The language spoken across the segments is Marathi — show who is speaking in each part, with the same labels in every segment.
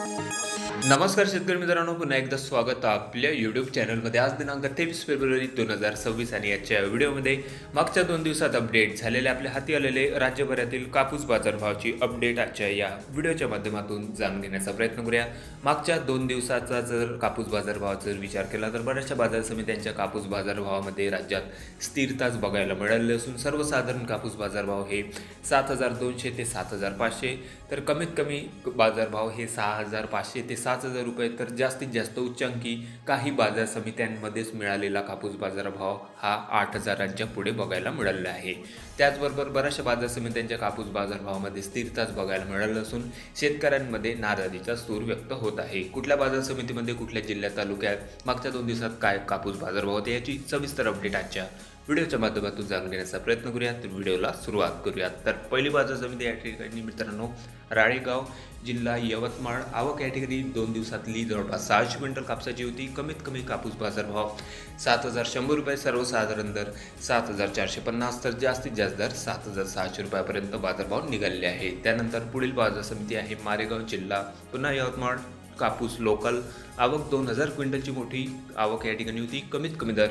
Speaker 1: नमस्कार शेतकरी मित्रांनो, पुन्हा एकदा स्वागत आहे आपल्या यूट्यूब चॅनलमध्ये. आज दिनांक 23 फेब्रुवारी 2026 आणि आजच्या व्हिडिओमध्ये मागच्या 2 दिवसात अपडेट झालेले आपल्या हाती आलेले राज्यभरातील कापूस बाजारभावाची अपडेट आजच्या या व्हिडिओच्या माध्यमातून जाणून घेण्याचा प्रयत्न करूया. मागच्या 2 दिवसाचा जर कापूस बाजारभावाचा जर विचार केला तर बऱ्याचशा बाजार समित्यांच्या कापूस बाजारभावामध्ये राज्यात स्थिरताच बघायला मिळाली असून सर्वसाधारण कापूस बाजारभाव हे 7,200 ते 7,500, तर कमीत कमी बाजारभाव हे 6,500 ते 7,000 रुपये, तर जास्तीत जास्त उच्चांकी काही बाजार समित्यांमध्येच मिळालेला कापूस बाजारभाव हा 8,000च्या पुढे बघायला मिळालेला आहे. त्याचबरोबर बऱ्याचशा बाजार समित्यांच्या कापूस बाजारभावामध्ये स्थिरताच बघायला मिळालं असून शेतकऱ्यांमध्ये नाराजीचा सूर व्यक्त होत आहे. कुठल्या बाजार समितीमध्ये, कुठल्या जिल्ह्यात, तालुक्यात मागच्या 2 दिवसात काय कापूस बाजारभाव होते याची सविस्तर अपडेट आजच्या व्हिडिओच्या माध्यमातून जाणून घेण्याचा प्रयत्न करूयात. तर व्हिडिओला सुरुवात करूयात. तर पहिली बाजार समिती या ठिकाणी मित्रांनो राळेगाव, जिल्हा यवतमाळ. आवक या ठिकाणी 2 दिवसातली जवळपास 600 क्विंटल कापसाची होती. कमीत कमी कापूस बाजारभाव 7,100 रुपये, सर्वसाधारण दर 7,450, तर जास्तीत जास्त दर 7,600 रुपयापर्यंत बाजारभाव निघालेले आहे. त्यानंतर पुढील बाजार समिती आहे मारेगाव, जिल्हा पुन्हा यवतमाळ. कापूस लोकल, आवक 2,000 क्विंटलची मोठी आवक या ठिकाणी होती. कमीत कमी दर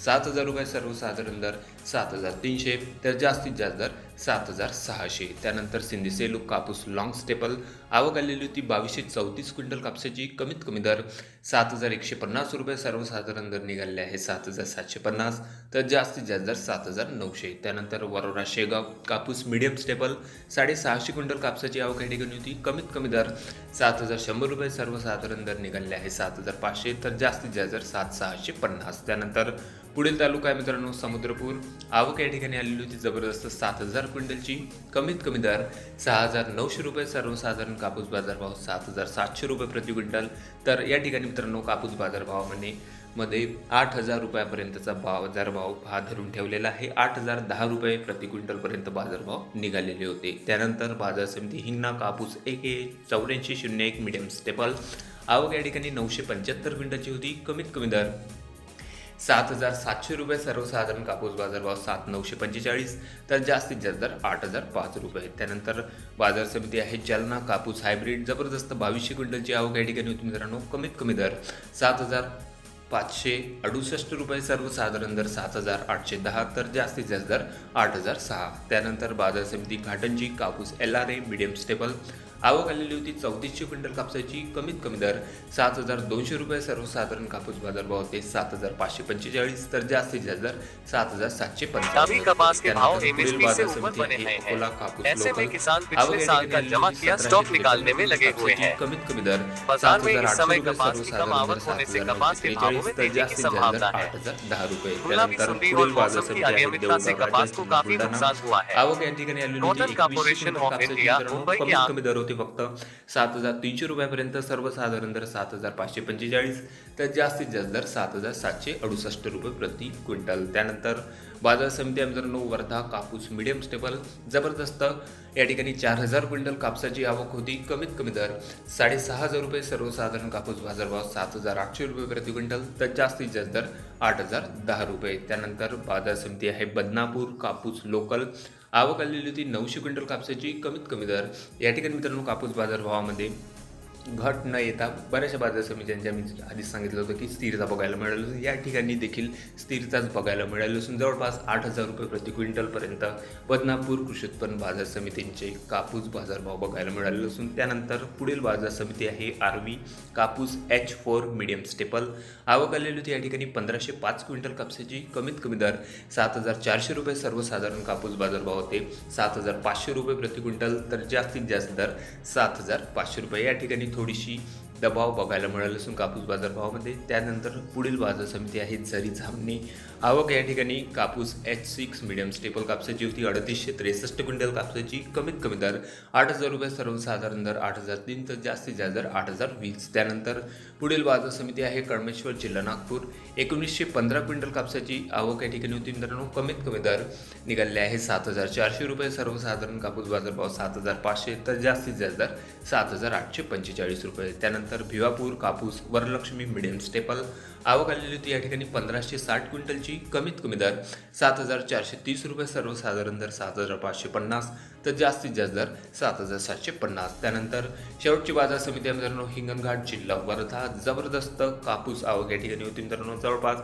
Speaker 1: 7,000 रुपये, सर्वसाधारण दर 7,300, तर जास्तीत जास्त दर 7,600. त्यानंतर सिंधी सेलू कापूस लॉंग स्टेपल, आवक आलेली होती 2,234 क्विंटल कापसाची. कमीत कमी दर 7,150 रुपये, सर्वसाधारण दर निघाले आहे 7,750, तर जास्तीत जास्त दर 7,900. त्यानंतर वरोरा शेगाव कापूस मीडियम स्टेपल 650 क्विंटल कापसाची आवक या ठिकाणी होती. कमीत कमी दर 7,100 रुपये, सर्वसाधारण दर निघाले आहे 7,500, तर जास्तीत जास्त दर 7,650. त्यानंतर पुढील तालुका आहे मित्रांनो समुद्रपूर. आवक या ठिकाणी आलेली होती जबरदस्त 7,000 क्विंटलची. कमीत कमी दर 6,900 रुपये, सर्वसाधारण कापूस बाजारभाव 7,700 रुपये प्रति क्विंटल, तर या ठिकाणी मित्रांनो कापूस बाजारभावामध्ये 8,000 रुपयापर्यंतचा बाजारभाव हा धरून ठेवलेला आहे. 8,010 रुपये प्रति क्विंटलपर्यंत बाजारभाव निघालेले होते. त्यानंतर बाजार समिती हिंगणा कापूस AK 8401 मीडियम स्टेपल, आवक या ठिकाणी 975 क्विंटलची होती. कमीत कमी दर 7,700 रुपये, सर्वसाधारण कापूस बाजारभाव 7,945, तर जास्तीत जास्त दर 8,005 रुपये. त्यानंतर बाजार समिती आहे जालना कापूस हायब्रिड, जबरदस्त 2,200 क्विंटलची आवक या ठिकाणी होती मित्रांनो. कमीत कमी दर 7,568 रुपये, सर्वसाधारण दर 7,810, तर जास्तीत जास्त दर 8,006. त्यानंतर बाजार समिती घाटंजी कापूस LRA मीडियम स्टेबल, आवक आलेली होती 3400 क्विंटल कापसाची. कमीत कमी दर 7,200 रुपये, सर्वसाधारण कापूस बाजारभाव होते 7,545, तर जास्तीत जास्त दर 7,750.
Speaker 2: कपास के भाव एमएसपी से ऊपर बने हैं। ऐसे में किसान पिछले साल का जमा किया स्टॉक निकालने में लगे हुए हैं।
Speaker 1: कमीत कमी दर
Speaker 2: बाजार में इस समय कपास की कम आवक होने से कपास के भावों में तेजी की संभावना है।
Speaker 1: 8,010 रुपये.
Speaker 2: गुलाबी सुंडी और मौसम की अनियमितता से कपास को काफी नुकसान हुआ है।
Speaker 1: आवक या ठिकाणी आलेली होती
Speaker 2: cotton corporation of India Mumbai के
Speaker 1: कमी दर होते फक्त 7,300 रुपयापर्यंत, सर्वसाधारण दर 7,545, तर जास्तीत जास्त दर 7,768 रुपये प्रति क्विंटल. त्यानंतर बाजार समिती मित्रांनो वर्धा कापूस मीडियम स्टेबल, जबरदस्त या ठिकाणी 4,000 क्विंटल कापसाची आवक होती. कमीत कमी दर 6,500 रुपये, सर्वसाधारण कापूस बाजारभाव 7,800 रुपये प्रति क्विंटल, तर जास्तीत जास्त दर 8,010 रुपये. त्यानंतर बाजार समिती आहे बदनापूर कापूस लोकल, आवक आलेली होती 900 क्विंटल कापसाची. कमीत कमी दर या ठिकाणी मित्रांनो कापूस बाजारभावामध्ये घट न येता बऱ्याचशा बाजार समित्यांच्या मी आधीच सांगितलं होतं की स्थिरता बघायला मिळाली. या ठिकाणी देखील स्थिरताच बघायला मिळाली असून जवळपास 8,000 रुपये प्रति क्विंटलपर्यंत बदनापूर कृषी उत्पन्न बाजार समितींचे कापूस बाजारभाव बघायला मिळाले असून त्यानंतर पुढील बाजार समिती आहे RV कापूस H4 मीडियम स्टेपल, आवक आलेली होती या ठिकाणी 1,505 क्विंटल कापसाची. कमीत कमी दर 7,400 रुपये, सर्वसाधारण कापूस बाजारभाव होते 7,500 रुपये प्रति क्विंटल, तर जास्तीत जास्त दर 7,500 रुपये. या ठिकाणी थोडीशी दबाव बघायला मिळाला असून कापूस बाजारभावामध्ये. त्यानंतर पुढील बाजार समिती आहे जरी जामणी, आवक या ठिकाणी कापूस H6 मीडियम स्टेपल कापसाची होती 3,863 क्विंटल कापसाची. कमीत कमी दर 8,000 रुपये, सर्वसाधारण दर 8,003, तर जास्तीत जास्त दर 8,020. त्यानंतर पुढील बाजार समिती आहे कळमेश्वर, जिल्हा नागपूर, 1,915 क्विंटल कापसाची आवक या ठिकाणी होती मित्रांनो. कमीत कमी दर निघाले आहे 7,400 रुपये, सर्वसाधारण कापूस बाजारभाव 7,500, तर जास्तीत जास्त दर 7,845 रुपये. त्यानंतर भिवापूर कापूस वरलक्ष्मी मीडियम स्टेपल, आवक आलेली होती या ठिकाणी 1,560 क्विंटलची सोयाबीनची कमीत कमी दर 7,430 रुपये, सर्वसाधारण दर 7,550, तर जास्तीत जास्त दर 7,750. त्यानंतर शेवटची बाजार समिती आहे मित्रांनो हिंगणघाट जिल्हा वर्धा. जबरदस्त कापूस आवक या ठिकाणी होती मित्रांनो. जवळपास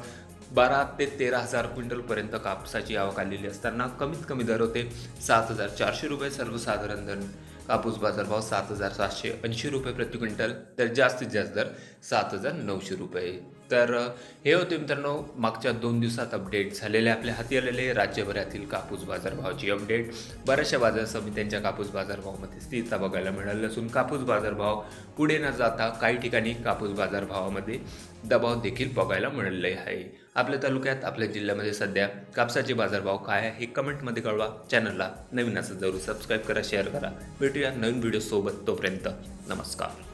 Speaker 1: 12 ते 13,000 क्विंटलपर्यंत कापसाची आवक आलेली असताना कमीत कमी दर होते 7,400 रुपये, सर्वसाधारण दर कापूस बाजारभाव 7,780 रुपये प्रति क्विंटल, तर जास्तीत जास्त दर 7,900 रुपये. तर हे होते मित्रांनो मागच्या 2 दिवसात अपडेट झालेले आपल्या हाती आलेले राज्यभरातील कापूस बाजारभावाची अपडेट. बऱ्याचशा बाजार समित्यांच्या कापूस बाजारभावामध्ये स्थिरता बघायला मिळाली असून कापूस बाजारभाव पुढे न जाता काही ठिकाणी कापूस बाजारभावामध्ये दबाव देखील बघायला मिळालेले आहे. आपल्या तालुक्यात आपल्या जिल्ह्यामध्ये सध्या कापसाचे बाजारभाव काय आहे हे कमेंटमध्ये कळवा. चॅनलला नवीन असं जरूर सबस्क्राईब करा, शेअर करा. भेटूया नवीन व्हिडिओ सोबत. तोपर्यंत नमस्कार.